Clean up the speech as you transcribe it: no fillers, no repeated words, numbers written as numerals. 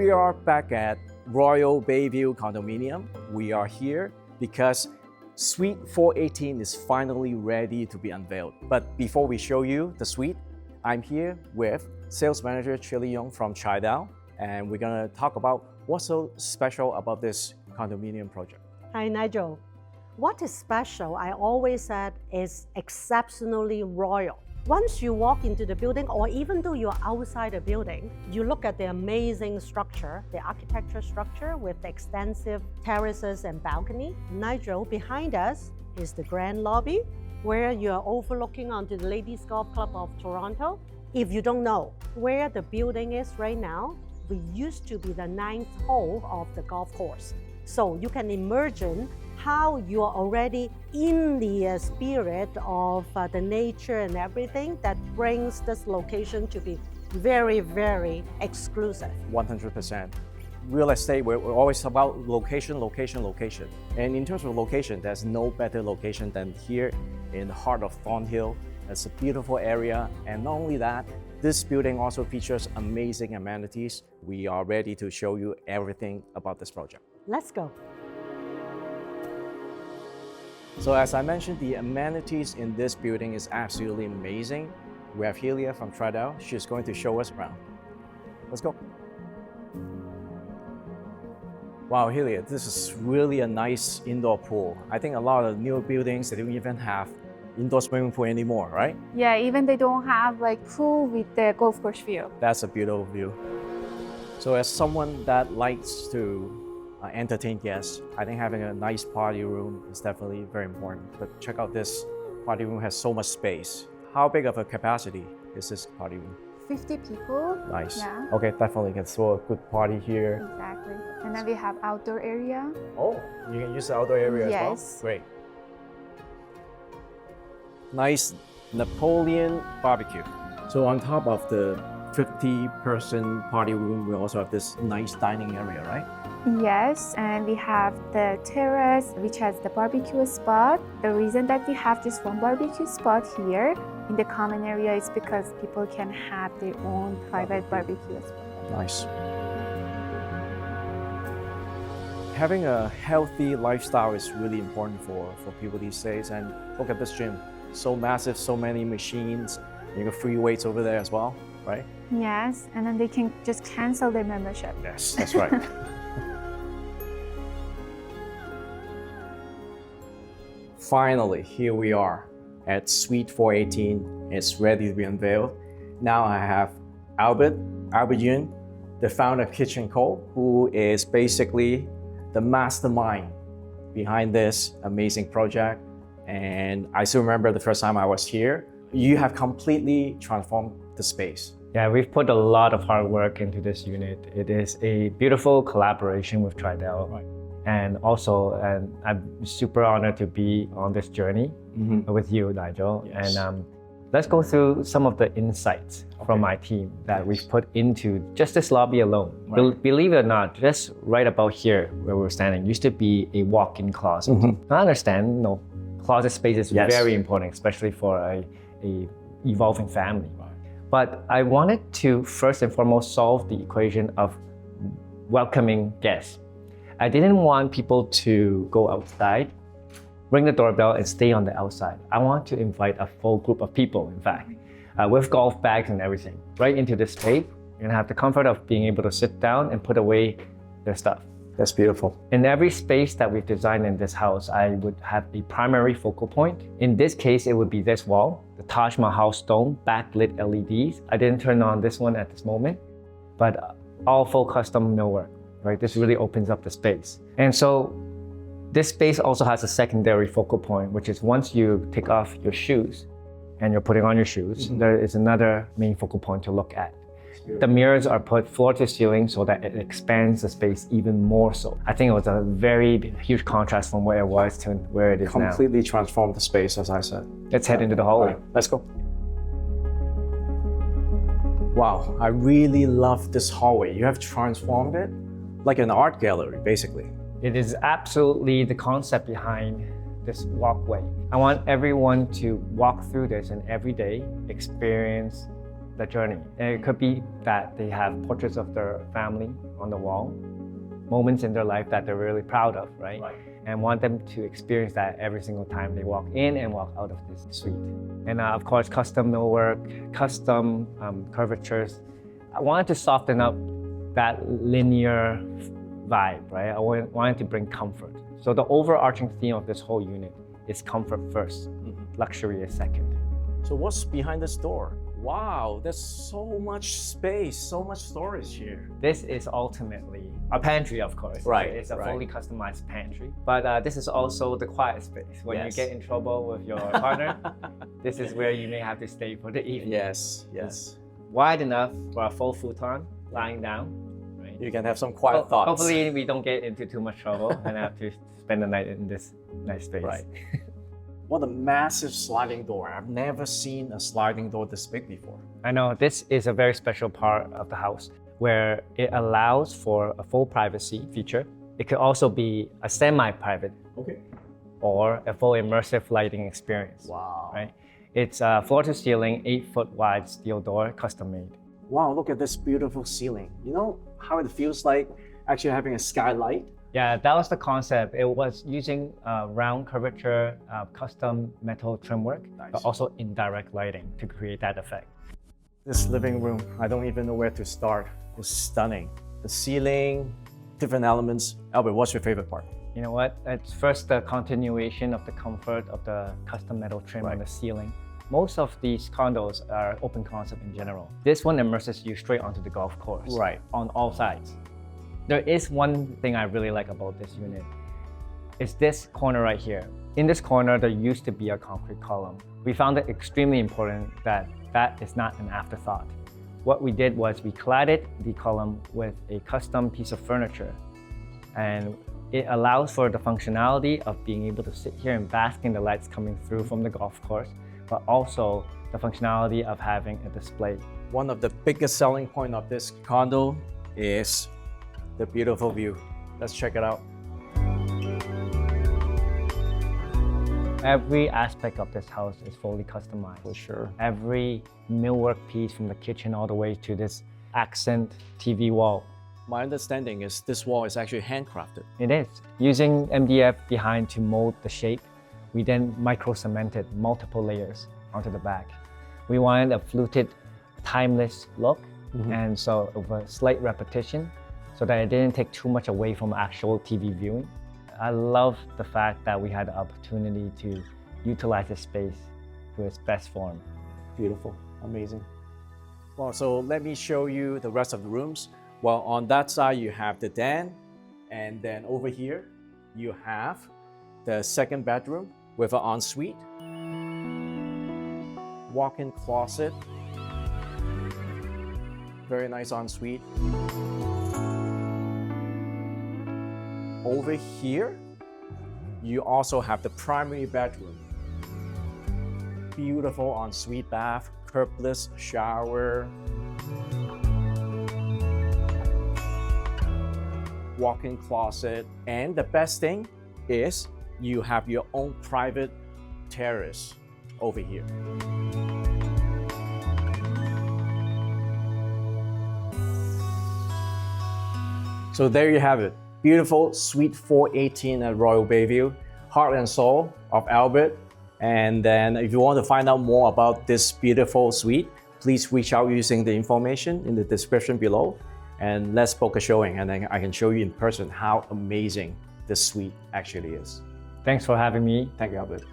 we are back at Royal Bayview Condominium. We are here because Suite 418 is finally ready to be unveiled. But before we show you the suite, I'm here with Sales Manager Chili Yong from Tridel, and we're gonna talk about what's so special about this condominium project. Hi, Nigel. What is special, I always said, is exceptionally royal. Once you walk into the building, or even though you're outside the building, you look at the amazing structure, the architecture structure with extensive terraces and balcony. Nigel, behind us is the grand lobby, where you're overlooking onto the Ladies Golf Club of Toronto. If you don't know where the building is right now, we used to be the 9th hole of the golf course. So you can imagine how you are already in the spirit of the nature and everything that brings this location to be very, very exclusive. 100%. Real estate, we're always about location, location, location. And in terms of location, there's no better location than here in the heart of Thornhill. It's a beautiful area. And not only that, this building also features amazing amenities. We are ready to show you everything about this project. Let's go. So as I mentioned, the amenities in this building is absolutely amazing. We have Helia from Tridel. She's going to show us around. Let's go. Wow, Helia, this is really a nice indoor pool. I think a lot of newer buildings, they don't even have indoor swimming pool anymore, right? Yeah, even they don't have like pool with the golf course view. That's a beautiful view. So as someone that likes to entertain guests, I think having a nice party room is definitely very important. But check out this party room, has so much space. How big of a capacity is this party room? 50 people. Nice. Yeah. Okay, definitely can throw a good party here. Exactly. And then we have outdoor area. Oh, you can use the outdoor area Yes. as well? Great. Nice Napoleon barbecue. So on top of the 50-person party room, we also have this nice dining area, right? Yes, and we have the terrace, which has the barbecue spot. The reason that we have this one barbecue spot here in the common area is because people can have their own private barbecue spot. Nice. Having a healthy lifestyle is really important for people these days. And look at this gym. So massive, so many machines. You got free weights over there as well, right? Yes, and then they can just cancel their membership. Yes, that's right. Finally, here we are at Suite 418. It's ready to be unveiled. Now I have Albert Yun, the founder of Kitchen Co, who is basically the mastermind behind this amazing project. And I still remember the first time I was here. You have completely transformed the space. Yeah, we've put a lot of hard work into this unit. It is a beautiful collaboration with Tridel. Right. And I'm super honored to be on this journey with you, Nigel. Yes. And let's go through some of the insights from my team that we've put into just this lobby alone. Right. Believe it or not, just right about here where we're standing used to be a walk-in closet. I understand, closet space is very important, especially for a evolving family. Right. But I wanted to first and foremost solve the equation of welcoming guests. I didn't want people to go outside, ring the doorbell and stay on the outside. I want to invite a full group of people, in fact, with golf bags and everything, right into this space. You're gonna have the comfort of being able to sit down and put away their stuff. That's beautiful. In every space that we've designed in this house, I would have a primary focal point. In this case, it would be this wall, the Taj Mahal stone, backlit LEDs. I didn't turn on this one at this moment, but all full custom millwork, right? This really opens up the space. And so this space also has a secondary focal point, which is once you take off your shoes and you're putting on your shoes, there is another main focal point to look at. The mirrors are put floor to ceiling so that it expands the space even more so. I think it was a very huge contrast from where it was to where it is now. Completely transformed the space, as I said. Let's head into the hallway. Right, let's go. Wow, I really love this hallway. You have transformed it like an art gallery, basically. It is absolutely the concept behind this walkway. I want everyone to walk through this and every day experience the journey. And it could be that they have portraits of their family on the wall, moments in their life that they're really proud of, right? And want them to experience that every single time they walk in and walk out of this suite. And of course, custom millwork, custom curvatures. I wanted to soften up that linear vibe, right? I wanted to bring comfort. So the overarching theme of this whole unit is comfort first, luxury is second. So what's behind this door? Wow, there's so much space, so much storage here. This is ultimately a pantry, of course. Right, It's a right. fully customized pantry. But this is also the quiet space. When you get in trouble with your partner, this is where you may have to stay for the evening. Yes. It's wide enough for a full futon lying down. Right? You can have some quiet thoughts. Hopefully we don't get into too much trouble and have to spend the night in this nice space. Right. What a massive sliding door. I've never seen a sliding door this big before. I know this is a very special part of the house where it allows for a full privacy feature. It could also be a semi-private or a full immersive lighting experience. Wow. Right? It's a floor to ceiling, 8-foot wide steel door, custom made. Wow, look at this beautiful ceiling. You know how it feels like actually having a skylight? Yeah, that was the concept. It was using round curvature, custom metal trim work, but also indirect lighting to create that effect. This living room, I don't even know where to start. It's stunning. The ceiling, different elements. Albert, what's your favorite part? You know what? It's first the continuation of the comfort of the custom metal trim on the ceiling. Most of these condos are open concept in general. This one immerses you straight onto the golf course. Right. On all sides. There is one thing I really like about this unit. It's this corner right here. In this corner, there used to be a concrete column. We found it extremely important that that is not an afterthought. What we did was we cladded the column with a custom piece of furniture, and it allows for the functionality of being able to sit here and bask in the lights coming through from the golf course, but also the functionality of having a display. One of the biggest selling points of this condo is the beautiful view. Let's check it out. Every aspect of this house is fully customized. For sure. Every millwork piece from the kitchen all the way to this accent TV wall. My understanding is this wall is actually handcrafted. It is. Using MDF behind to mold the shape, we then micro-cemented multiple layers onto the back. We wanted a fluted, timeless look, and so of a slight repetition, so that it didn't take too much away from actual TV viewing. I love the fact that we had the opportunity to utilize this space to its best form. Beautiful, amazing. Well, so let me show you the rest of the rooms. Well, on that side, you have the den, and then over here, you have the second bedroom with an ensuite, walk-in closet, very nice ensuite. Over here, you also have the primary bedroom. Beautiful ensuite bath, curbless shower, walk-in closet, and the best thing is you have your own private terrace over here. So there you have it. Beautiful Suite 418 at Royal Bayview, heart and soul of Albert. And then if you want to find out more about this beautiful suite, please reach out using the information in the description below, and let's book a showing, and then I can show you in person how amazing this suite actually is. Thanks for having me. Thank you, Albert.